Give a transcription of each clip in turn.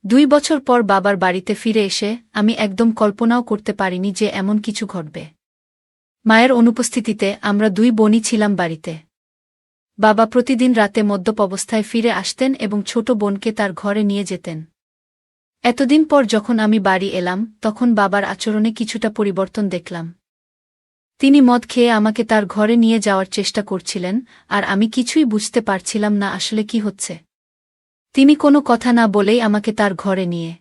2 বছর পর বাবার বাড়িতে ফিরে এসে আমি একদম কল্পনাও করতে পারিনি যে এমন কিছু ঘটবে। মায়ের অনুপস্থিতিতে আমরা 2 বোনই ছিলাম বাড়িতে। বাবা প্রতিদিন রাতে মদ্যপ অবস্থায় ফিরে আসতেন এবং ছোট বোনকে তার ঘরে নিয়ে যেতেন। এতদিন পর যখন আমি বাড়ি এলাম তখন বাবার আচরণে কিছুটা পরিবর্তন দেখলাম। তিনি মদ খেয়ে আমাকে তার ঘরে নিয়ে যাওয়ার চেষ্টা করছিলেন, আর আমি কিছুই বুঝতে পারছিলাম না আসলে কি হচ্ছে। তিনি কোনো কথা না বলেই আমাকে তার ঘরে নিয়ে।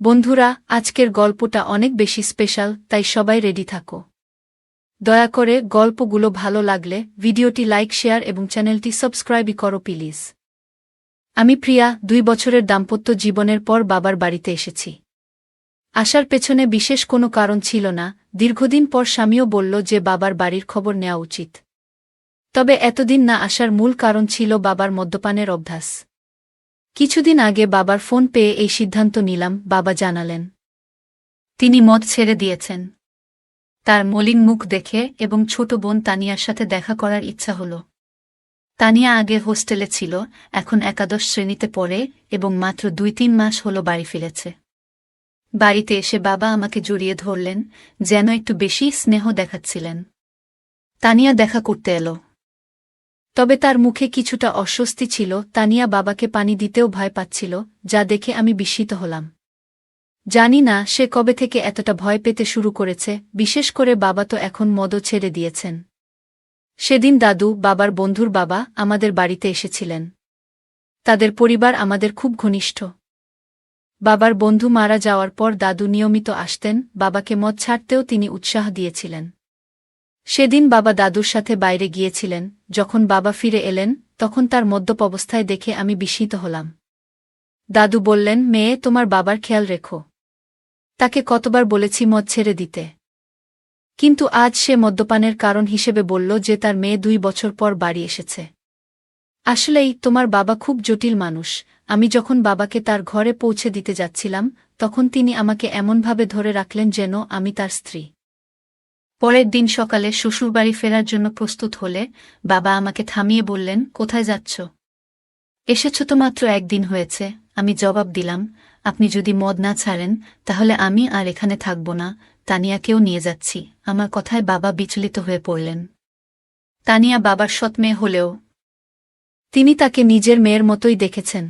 বন্ধুরা, আজকের গল্পটা অনেক বেশি স্পেশাল, তাই সবাই রেডি থাকো। দয়া করে গল্পগুলো ভালো লাগলে ভিডিওটি লাইক, শেয়ার এবং চ্যানেলটি সাবস্ক্রাইব করো প্লিজ। আমি প্রিয়া, 2 বছরের দাম্পত্য জীবনের পর বাবার বাড়িতে এসেছি। আসার পেছনে বিশেষ কোনো কারণ ছিল না, দীর্ঘদিন পর স্বামীও বলল যে বাবার বাড়ির খবর নেওয়া উচিত। তবে এতদিন না আসার মূল কারণ ছিল বাবার মদ্যপানের অভ্যাস। কিছুদিন আগে বাবার ফোন পেয়ে এই সিদ্ধান্ত নিলাম। বাবা জানালেন তিনি মদ ছেড়ে দিয়েছেন। তার মলিন মুখ দেখে এবং ছোট বোন তানিয়ার সাথে দেখা করার ইচ্ছা হল। তানিয়া আগে হোস্টেলে ছিল, এখন একাদশ শ্রেণীতে পড়ে এবং মাত্র 2-3 মাস হল বাড়ি ফিরেছে। বাড়িতে এসে বাবা আমাকে জড়িয়ে ধরলেন, যেন একটু বেশি স্নেহ দেখাচ্ছিলেন। তানিয়া দেখা করতে এলো, তবে তার মুখে কিছুটা অস্বস্তি ছিল। তানিয়া বাবাকে পানি দিতেও ভয় পাচ্ছিল, যা দেখে আমি বিস্মিত হলাম। জানি না সে কবে থেকে এতটা ভয় পেতে শুরু করেছে, বিশেষ করে বাবা তো এখন মদও ছেড়ে দিয়েছেন। সেদিন দাদু, বাবার বন্ধুর বাবা, আমাদের বাড়িতে এসেছিলেন। তাদের পরিবার আমাদের খুব ঘনিষ্ঠ। বাবার বন্ধু মারা যাওয়ার পর দাদু নিয়মিত আসতেন, বাবাকে মদ ছাড়তেও তিনি উৎসাহ দিয়েছিলেন। সেদিন বাবা দাদুর সাথে বাইরে গিয়েছিলেন। যখন বাবা ফিরে এলেন তখন তার মদ্যপ অবস্থায় দেখে আমি বিস্মিত হলাম। দাদু বললেন, মেয়ে, তোমার বাবার খেয়াল রেখো। তাকে কতবার বলেছি মদ ছেড়ে দিতে, কিন্তু আজ সে মদ্যপানের কারণ হিসেবে বলল যে তার মেয়ে 2 বছর পর বাড়ি এসেছে। আসলেই তোমার বাবা খুব জটিল মানুষ। আমি যখন বাবাকে তার ঘরে পৌঁছে দিতে যাচ্ছিলাম তখন তিনি আমাকে এমনভাবে ধরে রাখলেন যেন আমি তার স্ত্রী। পরের দিন সকালে শ্বশুরবাড়ি ফেরার জন্য প্রস্তুত হলে বাবা আমাকে থামিয়ে বললেন, কোথায় যাচ্ছ? এসেছ তো মাত্র 1 দিন হয়েছে। আমি জবাব দিলাম, আপনি যদি মদ না ছাড়েন তাহলে আমি আর এখানে থাকব না, তানিয়াকেও নিয়ে যাচ্ছি। আমার কথায় বাবা বিচলিত হয়ে পড়লেন। তানিয়া বাবার সৎ মেয়ে হলেও তিনি তাকে নিজের মেয়ের মতোই দেখেছেন।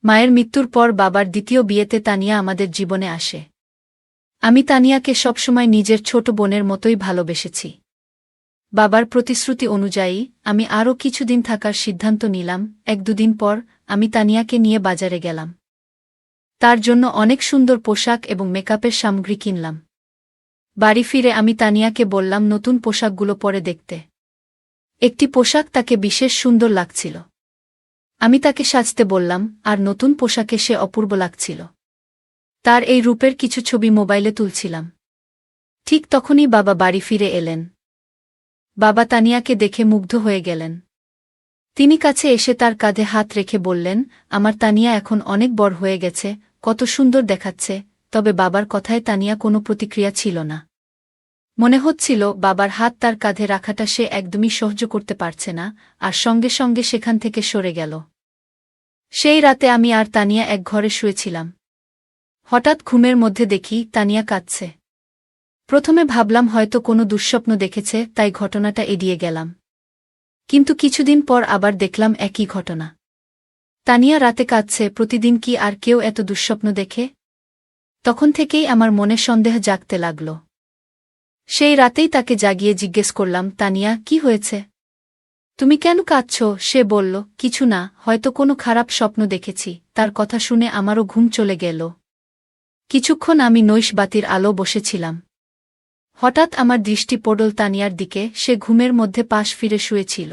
মায়ের মৃত্যুর পর বাবার দ্বিতীয় বিয়েতে তানিয়া আমাদের জীবনে আসে। আমি তানিয়াকে সবসময় নিজের ছোট বোনের মতোই ভালোবেসেছি। বাবার প্রতিশ্রুতি অনুযায়ী আমি আরও কিছুদিন থাকার সিদ্ধান্ত নিলাম। 1-2 দিন পর আমি তানিয়াকে নিয়ে বাজারে গেলাম। তার জন্য অনেক সুন্দর পোশাক এবং মেকআপের সামগ্রী কিনলাম। বাড়ি ফিরে আমি তানিয়াকে বললাম নতুন পোশাকগুলো পরে দেখতে। একটি পোশাক তাকে বিশেষ সুন্দর লাগছিল। আমি তাকে সাজতে বললাম, আর নতুন পোশাকে সে অপূর্ব লাগছিল। তার এই রূপের কিছু ছবি মোবাইলে তুলছিলাম। ঠিক তখনই বাবা বাড়ি ফিরে এলেন। বাবা তানিয়াকে দেখে মুগ্ধ হয়ে গেলেন। তিনি কাছে এসে তার কাঁধে হাত রেখে বললেন, আমার তানিয়া এখন অনেক বড় হয়ে গেছে, কত সুন্দর দেখাচ্ছে। তবে বাবার কথায় তানিয়া কোনো প্রতিক্রিয়া ছিল না। মনে হচ্ছিল বাবার হাত তার কাঁধে রাখাটা সে একদমই সহ্য করতে পারছে না, আর সঙ্গে সঙ্গে সেখান থেকে সরে গেল। সেই রাতে আমি আর তানিয়া এক ঘরে শুয়েছিলাম। হঠাৎ ঘুমের মধ্যে দেখি তানিয়া কাঁদছে। প্রথমে ভাবলাম হয়তো কোনো দুঃস্বপ্ন দেখেছে, তাই ঘটনাটা এড়িয়ে গেলাম। কিন্তু কিছুদিন পর আবার দেখলাম একই ঘটনা। তানিয়া রাতে কাঁদছে। প্রতিদিন কি আর কেউ এত দুঃস্বপ্ন দেখে? তখন থেকেই আমার মনে সন্দেহ জাগতে লাগল। সেই রাতেই তাকে জাগিয়ে জিজ্ঞেস করলাম, তানিয়া, কি হয়েছে? তুমি কেন কাঁদছ? সে বলল, কিছু না, হয়তো কোনো খারাপ স্বপ্ন দেখেছি। তার কথা শুনে আমারও ঘুম চলে গেল। কিছুক্ষণ আমি নৈশ বাতির আলো বসেছিলাম। হঠাৎ আমার দৃষ্টি পড়ল তানিয়ার দিকে। সে ঘুমের মধ্যে পাশ ফিরে শুয়েছিল।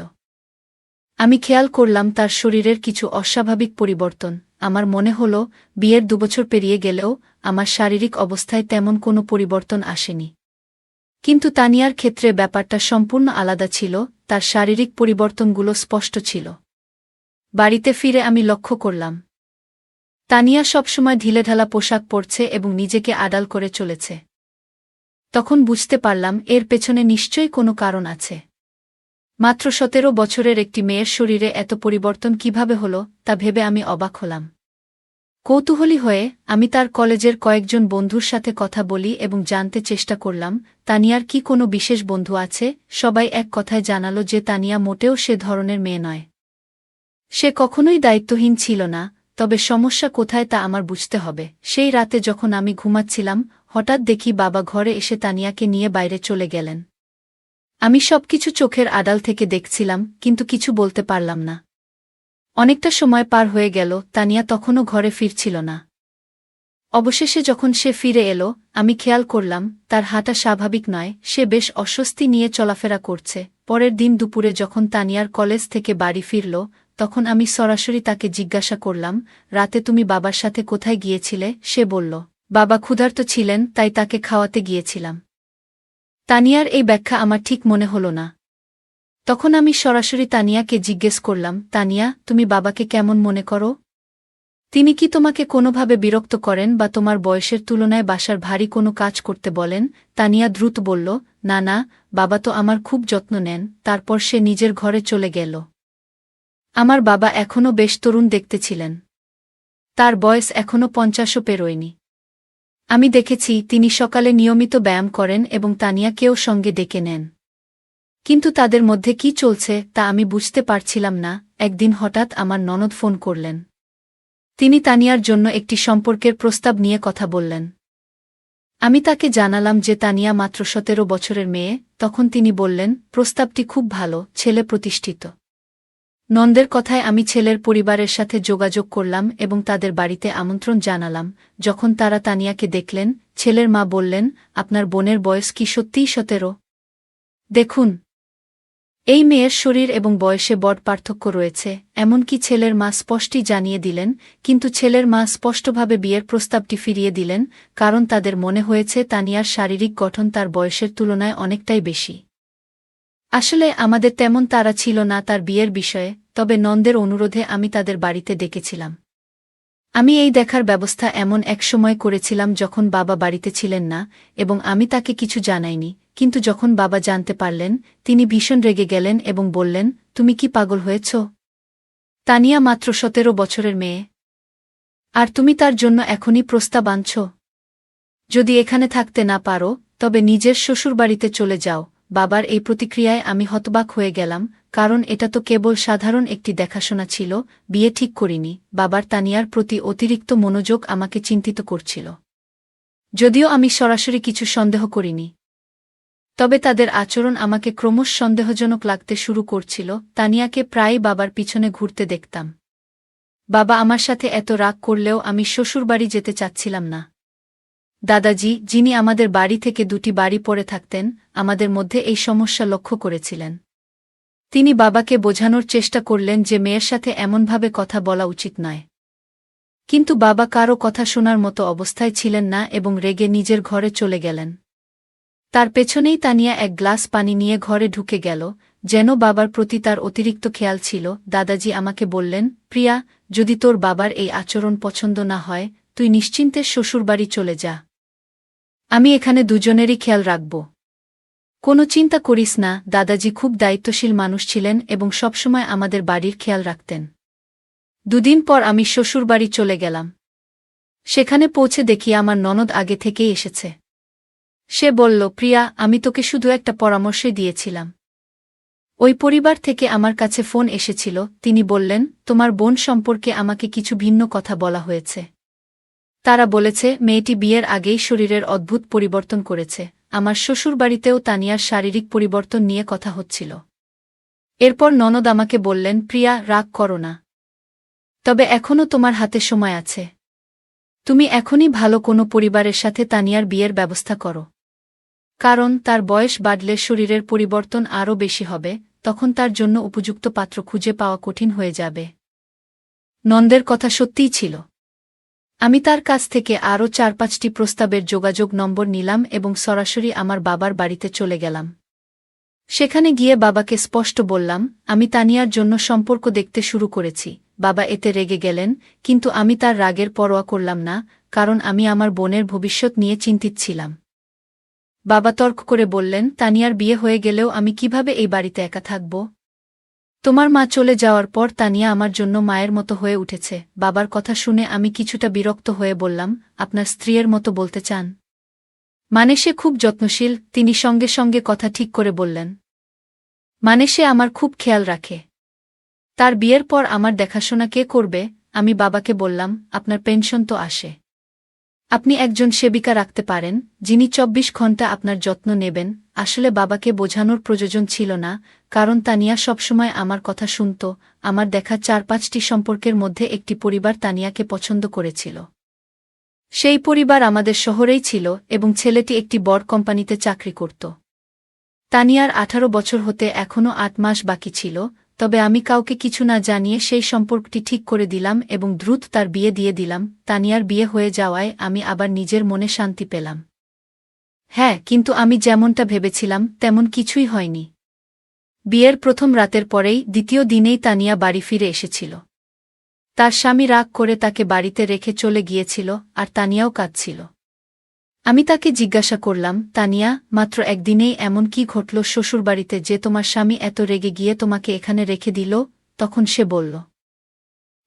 আমি খেয়াল করলাম তার শরীরের কিছু অস্বাভাবিক পরিবর্তন। আমার মনে হল বিয়ের 2 বছর পেরিয়ে গেলেও আমার শারীরিক অবস্থায় তেমন কোনো পরিবর্তন আসেনি। কিন্তু তানিয়ার ক্ষেত্রে ব্যাপারটা সম্পূর্ণ আলাদা ছিল। তার শারীরিক পরিবর্তনগুলো স্পষ্ট ছিল। বাড়িতে ফিরে আমি লক্ষ্য করলাম তানিয়া সবসময় ঢিলেঢালা পোশাক পরছে এবং নিজেকে আড়াল করে চলেছে। তখন বুঝতে পারলাম এর পেছনে নিশ্চয়ই কোনো কারণ আছে। মাত্র 17 বছরের একটি মেয়ের শরীরে এত পরিবর্তন কিভাবে হলো তা ভেবে আমি অবাক হলাম। কৌতূহলী হয়ে আমি তার কলেজের কয়েকজন বন্ধুর সাথে কথা বলি এবং জানতে চেষ্টা করলাম তানিয়ার কি কোনো বিশেষ বন্ধু আছে। সবাই এক কথায় জানালো যে তানিয়া মোটেও সে ধরনের মেয়ে নয়। সে কখনোই দায়িত্বহীন ছিল না, তবে সমস্যা কোথায় তা আমার বুঝতে হবে। সেই রাতে যখন আমি ঘুমাচ্ছিলাম, হঠাৎ দেখি বাবা ঘরে এসে তানিয়াকে নিয়ে বাইরে চলে গেলেন। আমি সবকিছু চোখের আড়াল থেকে দেখছিলাম, কিন্তু কিছু বলতে পারলাম না। অনেকটা সময় পার হয়ে গেল, তানিয়া তখনও ঘরে ফিরছিল না। অবশেষে যখন সে ফিরে এলো, আমি খেয়াল করলাম তার হাঁটা স্বাভাবিক নয়, সে বেশ অস্বস্তি নিয়ে চলাফেরা করছে। পরের দিন দুপুরে যখন তানিয়ার কলেজ থেকে বাড়ি ফিরল, তখন আমি সরাসরি তাকে জিজ্ঞাসা করলাম, রাতে তুমি বাবার সাথে কোথায় গিয়েছিলে? সে বলল, বাবা ক্ষুধার্ত ছিলেন, তাই তাকে খাওয়াতে গিয়েছিলাম। তানিয়ার এই ব্যাখ্যা আমার ঠিক মনে হল না। তখন আমি সরাসরি তানিয়াকে জিজ্ঞেস করলাম, তানিয়া, তুমি বাবাকে কেমন মনে করো? তিনি কি তোমাকে কোনোভাবে বিরক্ত করেন বা তোমার বয়সের তুলনায় বাসার ভারী কোনো কাজ করতে বলেন? তানিয়া দ্রুত বলল, না না, বাবা তো আমার খুব যত্ন নেন। তারপর সে নিজের ঘরে চলে গেল। আমার বাবা এখনও বেশ তরুণ দেখতে ছিলেন। তার বয়স এখনও 50ও পেরোয়নি। আমি দেখেছি তিনি সকালে নিয়মিত ব্যায়াম করেন এবং তানিয়াকেও সঙ্গে ডেকে নেন। কিন্তু তাদের মধ্যে কি চলছে তা আমি বুঝতে পারছিলাম না। একদিন হঠাৎ আমার ননদ ফোন করলেন। তিনি তানিয়ার জন্য একটি সম্পর্কের প্রস্তাব নিয়ে কথা বললেন। আমি তাকে জানালাম যে তানিয়া মাত্র 17 বছরের মেয়ে। তখন তিনি বললেন, প্রস্তাবটি খুব ভালো, ছেলে প্রতিষ্ঠিত। নন্দের কথায় আমি ছেলের পরিবারের সাথে যোগাযোগ করলাম এবং তাদের বাড়িতে আমন্ত্রণ জানালাম। যখন তারা তানিয়াকে দেখলেন, ছেলের মা বললেন, আপনার বোনের বয়স কি সত্যিই 17? দেখুন, এই মেয়ের শরীর এবং বয়সে বড় পার্থক্য রয়েছে। এমনকি ছেলের মা স্পষ্টই জানিয়ে দিলেন, কিন্তু ছেলের মা স্পষ্টভাবে বিয়ের প্রস্তাবটি ফিরিয়ে দিলেন, কারণ তাদের মনে হয়েছে তানিয়ার শারীরিক গঠন তার বয়সের তুলনায় অনেকটাই বেশি। আসলে আমাদের তেমন তাড়া ছিল না তার বিয়ের বিষয়ে, তবে নন্দের অনুরোধে আমি তাদের বাড়িতে ডেকেছিলাম। আমি এই দেখার ব্যবস্থা এমন এক সময় করেছিলাম যখন বাবা বাড়িতে ছিলেন না, এবং আমি তাকে কিছু জানাইনি। কিন্তু যখন বাবা জানতে পারলেন, তিনি ভীষণ রেগে গেলেন এবং বললেন, তুমি কি পাগল হয়েছ? তানিয়া মাত্র 17 বছরের মেয়ে, আর তুমি তার জন্য এখনই প্রস্তাব আনছ? যদি এখানে থাকতে না পারো, তবে নিজের শ্বশুরবাড়িতে চলে যাও। বাবার এই প্রতিক্রিয়ায় আমি হতবাক হয়ে গেলাম, কারণ এটা তো কেবল সাধারণ একটি দেখাশোনা ছিল, বিয়ে ঠিক করিনি। বাবার তানিয়ার প্রতি অতিরিক্ত মনোযোগ আমাকে চিন্তিত করছিল। যদিও আমি সরাসরি কিছু সন্দেহ করিনি, তবে তাদের আচরণ আমাকে ক্রমশ সন্দেহজনক লাগতে শুরু করছিল। তানিয়াকে প্রায়ই বাবার পিছনে ঘুরতে দেখতাম। বাবা আমার সাথে এত রাগ করলেও আমি শ্বশুরবাড়ি যেতে চাচ্ছিলাম না। দাদাজি, যিনি আমাদের বাড়ি থেকে 2টি বাড়ি পড়ে থাকতেন, আমাদের মধ্যে এই সমস্যা লক্ষ্য করেছিলেন। তিনি বাবাকে বোঝানোর চেষ্টা করলেন যে মেয়ের সাথে এমনভাবে কথা বলা উচিত নয়। কিন্তু বাবা কারও কথা শোনার মতো অবস্থায় ছিলেন না এবং রেগে নিজের ঘরে চলে গেলেন। তার পেছনেই তানিয়া এক গ্লাস পানি নিয়ে ঘরে ঢুকে গেল, যেন বাবার প্রতি তার অতিরিক্ত খেয়াল ছিল। দাদাজি আমাকে বললেন, প্রিয়া, যদি তোর বাবার এই আচরণ পছন্দ না হয়, তুই নিশ্চিন্তে শ্বশুরবাড়ি চলে যা। আমি এখানে দুজনেরই খেয়াল রাখব। কোনো চিন্তা করিস না। দাদাজি খুব দায়িত্বশীল মানুষ ছিলেন এবং সবসময় আমাদের বাড়ির খেয়াল রাখতেন। 2 দিন পর আমি শ্বশুরবাড়ি চলে গেলাম। সেখানে পৌঁছে দেখি আমার ননদ আগে থেকেই এসেছে। সে বলল, প্রিয়া, আমি তোকে শুধু একটা পরামর্শই দিয়েছিলাম। ওই পরিবার থেকে আমার কাছে ফোন এসেছিল। তিনি বললেন, তোমার বোন সম্পর্কে আমাকে কিছু ভিন্ন কথা বলা হয়েছে। তারা বলেছে মেয়েটি বিয়ের আগেই শরীরের অদ্ভুত পরিবর্তন করেছে। আমার শ্বশুরবাড়িতেও তানিয়ার শারীরিক পরিবর্তন নিয়ে কথা হচ্ছিল। এরপর ননদ আমাকে বললেন, প্রিয়া, রাগ করো না। তবে এখনও তোমার হাতে সময় আছে। তুমি এখনই ভালো কোনো পরিবারের সাথে তানিয়ার বিয়ের ব্যবস্থা করো। কারণ তার বয়স বাড়লে শরীরের পরিবর্তন আরও বেশি হবে, তখন তার জন্য উপযুক্ত পাত্র খুঁজে পাওয়া কঠিন হয়ে যাবে। নন্দের কথা সত্যিই ছিল। আমি তার কাছ থেকে আরও 4-5টি প্রস্তাবের যোগাযোগ নম্বর নিলাম এবং সরাসরি আমার বাবার বাড়িতে চলে গেলাম। সেখানে গিয়ে বাবাকে স্পষ্ট বললাম, আমি তানিয়ার জন্য সম্পর্ক দেখতে শুরু করেছি। বাবা এতে রেগে গেলেন, কিন্তু আমি তার রাগের পরোয়া করলাম না, কারণ আমি আমার বোনের ভবিষ্যৎ নিয়ে চিন্তিত ছিলাম। বাবা তর্ক করে বললেন, তানিয়ার বিয়ে হয়ে গেলেও আমি কিভাবে এই বাড়িতে একা থাকব? তোমার মা চলে যাওয়ার পর তানিয়া আমার জন্য মায়ের মতো হয়ে উঠেছে। বাবার কথা শুনে আমি কিছুটা বিরক্ত হয়ে বললাম, আপনার স্ত্রীর মতো বলতে চান? মানে সে খুব যত্নশীল। তিনি সঙ্গে সঙ্গে কথা ঠিক করে বললেন, মানে সে আমার খুব খেয়াল রাখে। তার বিয়ের পর আমার দেখাশোনা কে করবে? আমি বাবাকে বললাম, আপনার পেনশন তো আসে। আপনি একজন সেবিকা রাখতে পারেন, যিনি ২৪ ঘণ্টা আপনার যত্ন নেবেন। আসলে বাবাকে বোঝানোর প্রয়োজন ছিল না, কারণ তানিয়া সবসময় আমার কথা শুনত। আমার দেখা ৪-৫টি সম্পর্কের মধ্যে একটি পরিবার তানিয়াকে পছন্দ করেছিল। সেই পরিবার আমাদের শহরেই ছিল এবং ছেলেটি একটি বড় কোম্পানিতে চাকরি করত। তানিয়ার ১৮ বছর হতে এখনও ৮ মাস বাকি ছিল, তবে আমি কাউকে কিছু না জানিয়ে সেই সম্পর্কটি ঠিক করে দিলাম এবং দ্রুত তার বিয়ে দিয়ে দিলাম। তানিয়ার বিয়ে হয়ে যাওয়ায় আমি আবার নিজের মনে শান্তি পেলাম। হ্যাঁ, কিন্তু আমি যেমনটা ভেবেছিলাম তেমন কিছুই হয়নি। বিয়ের প্রথম রাতের পরেই দ্বিতীয় দিনেই তানিয়া বাড়ি ফিরে এসেছিল। তার স্বামী রাগ করে তাকে বাড়িতে রেখে চলে গিয়েছিল, আর তানিয়াও কাঁদছিল। আমি তাকে জিজ্ঞাসা করলাম, তানিয়া, মাত্র একদিনেই এমন কি ঘটল শ্বশুরবাড়িতে যে তোমার স্বামী এত রেগে গিয়ে তোমাকে এখানে রেখে দিল? তখন সে বলল,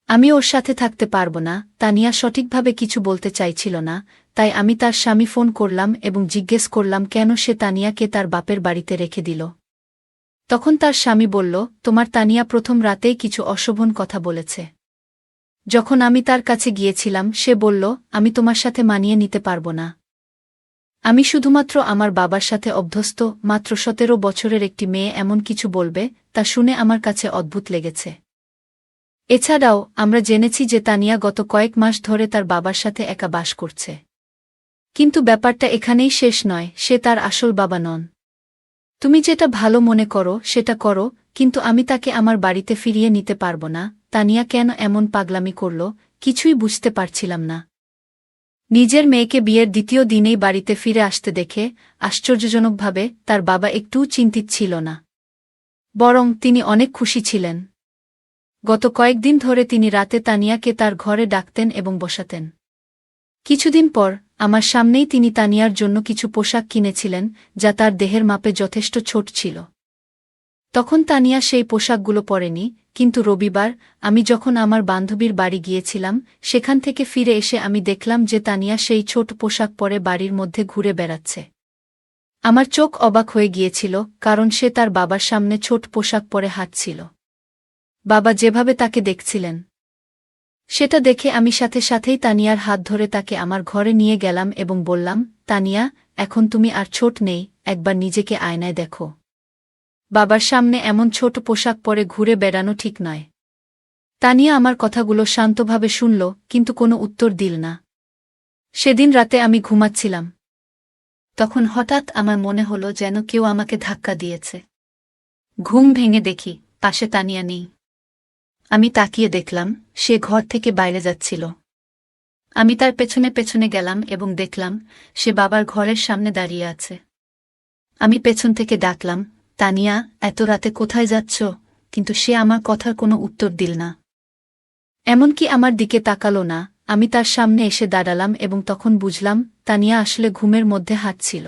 আমি ওর সাথে থাকতে পারব না। তানিয়া সঠিকভাবে কিছু বলতে চাইছিল না, তাই আমি তার স্বামী ফোন করলাম এবং জিজ্ঞেস করলাম কেন সে তানিয়াকে তার বাপের বাড়িতে রেখে দিল। তখন তার স্বামী বলল, তোমার তানিয়া প্রথম রাতেই কিছু অশোভন কথা বলেছে। যখন আমি তার কাছে গিয়েছিলাম সে বলল, আমি তোমার সাথে মানিয়ে নিতে পারব না। আমি শুধুমাত্র আমার বাবার সাথে অভ্যস্ত। মাত্র ১৭ বছরের একটি মেয়ে এমন কিছু বলবে, তা শুনে আমার কাছে অদ্ভুত লেগেছে। এছাড়াও আমরা জেনেছি যে তানিয়া গত কয়েক মাস ধরে তার বাবার সাথে একা বাস করছে। কিন্তু ব্যাপারটা এখানেই শেষ নয়, সে তার আসল বাবা নন। তুমি যেটা ভালো মনে করো সেটা করো, কিন্তু আমি তাকে আমার বাড়িতে ফিরিয়ে নিতে পারব না। তানিয়া কেন এমন পাগলামি করল কিছুই বুঝতে পারছিলাম না। নিজের মেয়েকে বিয়ের দ্বিতীয় দিনেই বাড়িতে ফিরে আসতে দেখে আশ্চর্যজনকভাবে তার বাবা একটুও চিন্তিত ছিল না। বরং তিনি অনেক খুশি ছিলেন। গত কয়েকদিন ধরে তিনি রাতে তানিয়াকে তার ঘরে ডাকতেন এবং বসাতেন। কিছুদিন পর আমার সামনেই তিনি তানিয়ার জন্য কিছু পোশাক কিনেছিলেন, যা তার দেহের মাপে যথেষ্ট ছোট ছিল। তখন তানিয়া সেই পোশাকগুলো পরেনি, কিন্তু রবিবার আমি যখন আমার বান্ধবীর বাড়ি গিয়েছিলাম, সেখান থেকে ফিরে এসে আমি দেখলাম যে তানিয়া সেই ছোট পোশাক পরে বাড়ির মধ্যে ঘুরে বেড়াচ্ছে। আমার চোখ অবাক হয়ে গিয়েছিল, কারণ সে তার বাবার সামনে ছোট পোশাক পরে হাঁটছিল। বাবা যেভাবে তাকে দেখছিলেন সেটা দেখে আমি সাথে সাথেই তানিয়ার হাত ধরে তাকে আমার ঘরে নিয়ে গেলাম এবং বললাম, তানিয়া, এখন তুমি আর ছোট নেই, একবার নিজেকে আয়নায় দেখো। বাবার সামনে এমন ছোট পোশাক পরে ঘুরে বেড়ানো ঠিক নয়। তানিয়া আমার কথাগুলো শান্তভাবে শুনল, কিন্তু কোনো উত্তর দিল না। সেদিন রাতে আমি ঘুমাচ্ছিলাম। তখন হঠাৎ আমার মনে হলো যেন কেউ আমাকে ধাক্কা দিয়েছে। ঘুম ভেঙে দেখি পাশে তানিয়া নেই। আমি তাকিয়ে দেখলাম সে ঘর থেকে বাইরে যাচ্ছিল। আমি তার পেছনে পেছনে গেলাম এবং দেখলাম সে বাবার ঘরের সামনে দাঁড়িয়ে আছে। আমি পেছন থেকে ডাকলাম, তানিয়া, এত রাতে কোথায় যাচ্ছ? কিন্তু সে আমার কথার কোনো উত্তর দিল না। এমনকি আমার দিকে তাকালো না। আমি তার সামনে এসে দাঁড়ালাম এবং তখন বুঝলাম তানিয়া আসলে ঘুমের মধ্যে হাঁটছিল।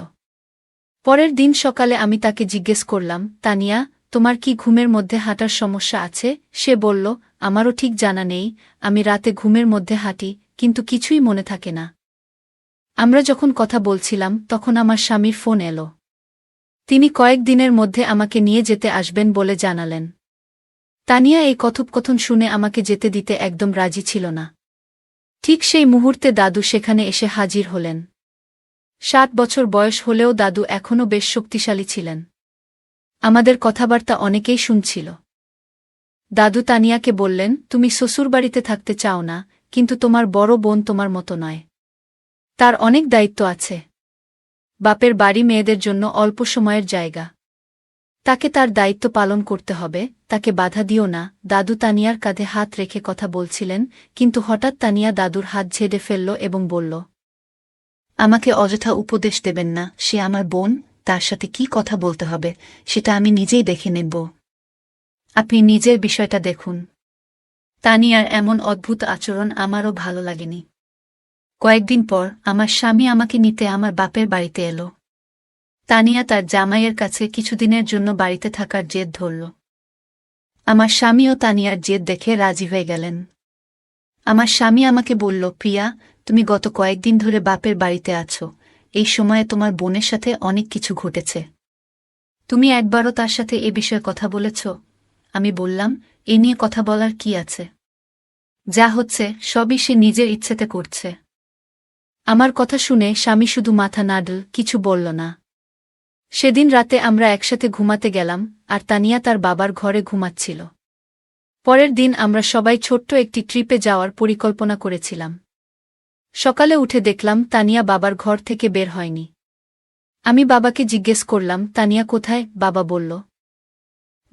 পরের দিন সকালে আমি তাকে জিজ্ঞেস করলাম, তানিয়া, তোমার কি ঘুমের মধ্যে হাঁটার সমস্যা আছে? সে বলল, আমারও ঠিক জানা নেই, আমি রাতে ঘুমের মধ্যে হাঁটি, কিন্তু কিছুই মনে থাকে না। আমরা যখন কথা বলছিলাম তখন আমার স্বামীর ফোন এলো। তিনি কয়েকদিনের মধ্যে আমাকে নিয়ে যেতে আসবেন বলে জানালেন। তানিয়া এই কথোপকথন শুনে আমাকে যেতে দিতে একদম রাজি ছিল না। ঠিক সেই মুহূর্তে দাদু সেখানে এসে হাজির হলেন। ৬০ বছর বয়স হলেও দাদু এখনও বেশ শক্তিশালী ছিলেন। আমাদের কথাবার্তা অনেকেই শুনছিল। দাদু তানিয়াকে বললেন, তুমি শ্বশুরবাড়িতে থাকতে চাও না, কিন্তু তোমার বড় বোন তোমার মতো নয়। তার অনেক দায়িত্ব আছে। বাপের বাড়ি মেয়েদের জন্য অল্প সময়ের জায়গা। তাকে তার দায়িত্ব পালন করতে হবে, তাকে বাধা দিও না। দাদু তানিয়ার কাঁধে হাত রেখে কথা বলছিলেন, কিন্তু হঠাৎ তানিয়া দাদুর হাত ঝেড়ে ফেলল এবং বলল, আমাকে অযথা উপদেশ দেবেন না। সে আমার বোন, তার সাথে কি কথা বলতে হবে সেটা আমি নিজেই দেখে নেব। আপনি নিজের বিষয়টা দেখুন। তানিয়ার এমন অদ্ভুত আচরণ আমারও ভালো লাগেনি। কয়েকদিন পর আমার স্বামী আমাকে নিতে আমার বাপের বাড়িতে এলো। তানিয়া তার জামাইয়ের কাছে কিছুদিনের জন্য বাড়িতে থাকার জেদ ধরল। আমার স্বামীও তানিয়ার জেদ দেখে রাজি হয়ে গেলেন। আমার স্বামী আমাকে বলল, প্রিয়া, তুমি গত কয়েকদিন ধরে বাপের বাড়িতে আছো, এই সময়ে তোমার বোনের সাথে অনেক কিছু ঘটেছে। তুমি একবারও তার সাথে এ বিষয়ে কথা বলেছ? আমি বললাম, এ নিয়ে কথা বলার কি আছে? যা হচ্ছে সবই সে নিজের ইচ্ছেতে করছে। আমার কথা শুনে স্বামী শুধু মাথা নাড়ল, কিছু বলল না। সেদিন রাতে আমরা একসাথে ঘুমাতে গেলাম, আর তানিয়া তার বাবার ঘরে ঘুমাচ্ছিল। পরের দিন আমরা সবাই ছোট্ট একটি ট্রিপে যাওয়ার পরিকল্পনা করেছিলাম। সকালে উঠে দেখলাম তানিয়া বাবার ঘর থেকে বের হয়নি। আমি বাবাকে জিজ্ঞেস করলাম, তানিয়া কোথায়? বাবা বলল,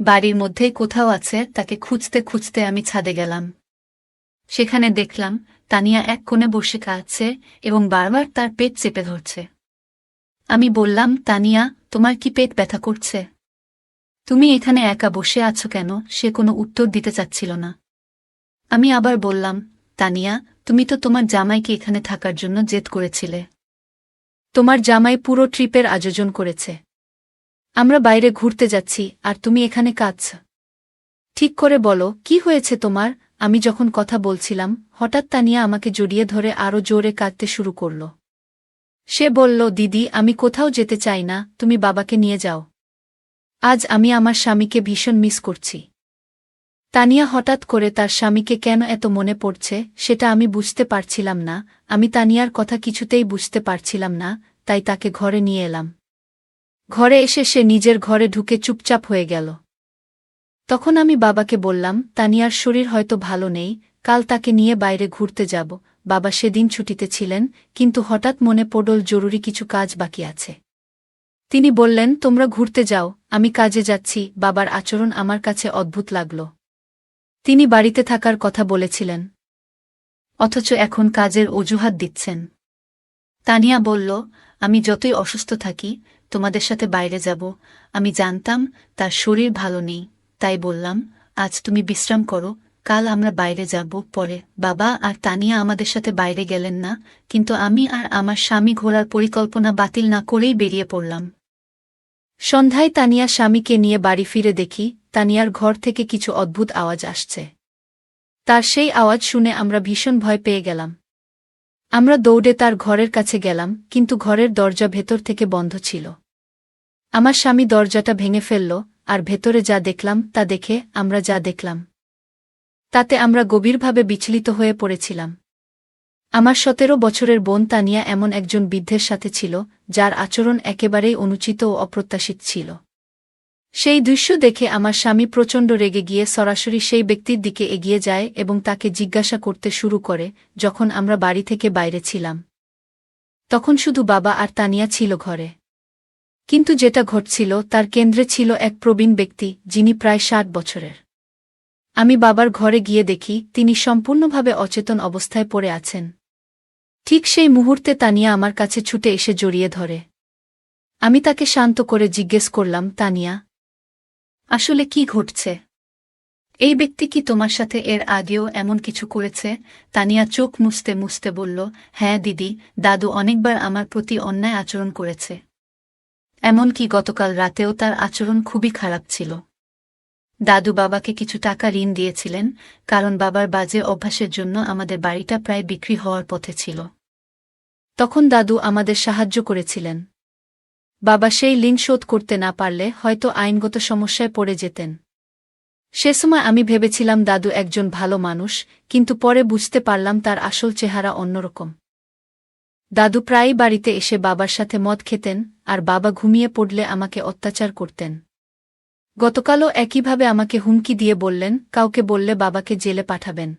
বাড়ির মধ্যেই কোথাও আছে। তাকে খুঁজতে খুঁজতে আমি ছাদে গেলাম। সেখানে দেখলাম তানিয়া এক কোণে বসে কাঁদছে এবং বারবার তার পেট চেপে ধরছে। আমি বললাম, তানিয়া, তোমার কি পেট ব্যথা করছে? তুমি এখানে একা বসে আছো কেন? সে কোনো উত্তর দিতে চাচ্ছিল না। আমি আবার বললাম, তানিয়া, তুমি তো তোমার জামাইকে এখানে থাকার জন্য জেদ করেছিলে। তোমার জামাই পুরো ট্রিপের আয়োজন করেছে। আমরা বাইরে ঘুরতে যাচ্ছি, আর তুমি এখানে কাঁদছ। ঠিক করে বলো, কি হয়েছে তোমার? আমি যখন কথা বলছিলাম, হঠাৎ তানিয়া আমাকে জড়িয়ে ধরে আরও জোরে কাঁদতে শুরু করল। সে বলল, দিদি, আমি কোথাও যেতে চাই না, তুমি বাবাকে নিয়ে যাও। আজ আমি আমার স্বামীকে ভীষণ মিস করছি। তানিয়া হঠাৎ করে তার স্বামীকে কেন এত মনে পড়ছে সেটা আমি বুঝতে পারছিলাম না। আমি তানিয়ার কথা কিছুতেই বুঝতে পারছিলাম না, তাই তাকে ঘরে নিয়ে এলাম। ঘরে এসে সে নিজের ঘরে ঢুকে চুপচাপ হয়ে গেল। তখন আমি বাবাকে বললাম, তানিয়ার শরীর হয়তো ভালো নেই, কাল তাকে নিয়ে বাইরে ঘুরতে যাব। বাবা সেদিন ছুটিতে ছিলেন, কিন্তু হঠাৎ মনে পড়ল জরুরি কিছু কাজ বাকি আছে। তিনি বললেন, তোমরা ঘুরতে যাও, আমি কাজে যাচ্ছি। বাবার আচরণ আমার কাছে অদ্ভুত লাগল। তিনি বাড়িতে থাকার কথা বলেছিলেন, অথচ এখন কাজের অজুহাত দিচ্ছেন। তানিয়া বলল, আমি যতই অসুস্থ থাকি, তোমাদের সাথে বাইরে যাব। আমি জানতাম তার শরীর ভালো নেই, তাই বললাম, আজ তুমি বিশ্রাম করো, কাল আমরা বাইরে যাব। পরে বাবা আর তানিয়া আমাদের সাথে বাইরে গেলেন না, কিন্তু আমি আর আমার স্বামী ঘোরার পরিকল্পনা বাতিল না করেই বেরিয়ে পড়লাম। সন্ধ্যায় তানিয়া স্বামীকে নিয়ে বাড়ি ফিরে দেখি, তানিয়ার ঘর থেকে কিছু অদ্ভুত আওয়াজ আসছে। তার সেই আওয়াজ শুনে আমরা ভীষণ ভয় পেয়ে গেলাম। আমরা দৌড়ে তার ঘরের কাছে গেলাম, কিন্তু ঘরের দরজা ভেতর থেকে বন্ধ ছিল। আমার স্বামী দরজাটা ভেঙে ফেলল, আর ভেতরে যা দেখলাম তা দেখে আমরা যা দেখলাম তাতে আমরা গভীরভাবে বিচলিত হয়ে পড়েছিলাম। আমার 17 বছরের বোন তানিয়া এমন একজন বৃদ্ধের সাথে ছিল, যার আচরণ একেবারেই অনুচিত ও অপ্রত্যাশিত ছিল। সেই দৃশ্য দেখে আমার স্বামী প্রচণ্ড রেগে গিয়ে সরাসরি সেই ব্যক্তির দিকে এগিয়ে যায় এবং তাকে জিজ্ঞাসা করতে শুরু করে। যখন আমরা বাড়ি থেকে বাইরে ছিলাম, তখন শুধু বাবা আর তানিয়া ছিল ঘরে। কিন্তু যেটা ঘটছিল তার কেন্দ্রে ছিল এক প্রবীণ ব্যক্তি, যিনি প্রায় 60 বছরের। আমি বাবার ঘরে গিয়ে দেখি তিনি সম্পূর্ণভাবে অচেতন অবস্থায় পড়ে আছেন। ঠিক সেই মুহূর্তে তানিয়া আমার কাছে ছুটে এসে জড়িয়ে ধরে। আমি তাকে শান্ত করে জিজ্ঞেস করলাম, তানিয়া, আসলে কি ঘটছে? এই ব্যক্তি কি তোমার সাথে এর আগেও এমন কিছু করেছে? তানিয়া চোখ মুছতে মুছতে বলল, হ্যাঁ দিদি, দাদু অনেকবার আমার প্রতি অন্যায় আচরণ করেছে। এমনকি গতকাল রাতেও তার আচরণ খুবই খারাপ ছিল। দাদু বাবাকে কিছু টাকা ঋণ দিয়েছিলেন, কারণ বাবার বাজে অভ্যাসের জন্য আমাদের বাড়িটা প্রায় বিক্রি হওয়ার পথে ছিল। তখন দাদু আমাদের সাহায্য করেছিলেন। বাবা সেই ঋণ শোধ করতে না পারলে হয়তো আইনগত সমস্যায় পড়ে যেতেন। সে সময় আমি ভেবেছিলাম দাদু একজন ভালো মানুষ, কিন্তু পরে বুঝতে পারলাম তার আসল চেহারা অন্যরকম। দাদু প্রায়ই বাড়িতে এসে বাবার সাথে মদ খেতেন, আর বাবা ঘুমিয়ে পড়লে আমাকে অত্যাচার করতেন। গতকালও একইভাবে আমাকে হুমকি দিয়ে বললেন, কাউকে বললে বাবাকে জেলে পাঠাবেন।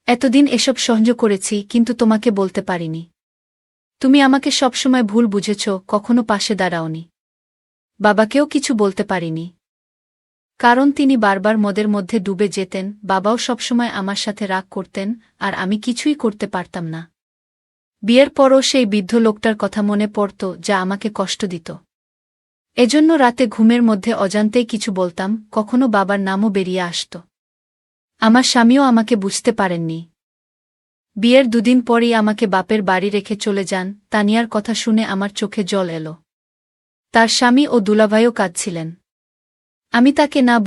এতদিন এসব সহ্য করেছি, কিন্তু তোমাকে বলতে পারিনি। তুমি আমাকে সবসময় ভুল বুঝেছ, কখনো পাশে দাঁড়াওনি। বাবাকেও কিছু বলতে পারিনি, কারণ তিনি বারবার মদের মধ্যে ডুবে যেতেন। বাবাও সবসময় আমার সাথে রাগ করতেন, আর আমি কিছুই করতে পারতাম না। বিয়ের পরও সেই বৃদ্ধ লোকটার কথা মনে পড়ত, যা আমাকে কষ্ট দিত। এজন্য রাতে ঘুমের মধ্যে অজান্তেই কিছু বলতাম, কখনো বাবার নামও বেরিয়ে আসত। আমার স্বামীও আমাকে বুঝতে পারেননি। বিয়ের দুদিন পরই আমাকে বাপের বাড়ি রেখে চলে যান। তানিয়ার কথা শুনে আমার চোখে জল এলো। তার স্বামী ও দুলাভাইও কাঁদছিলেন। আমি তাকে না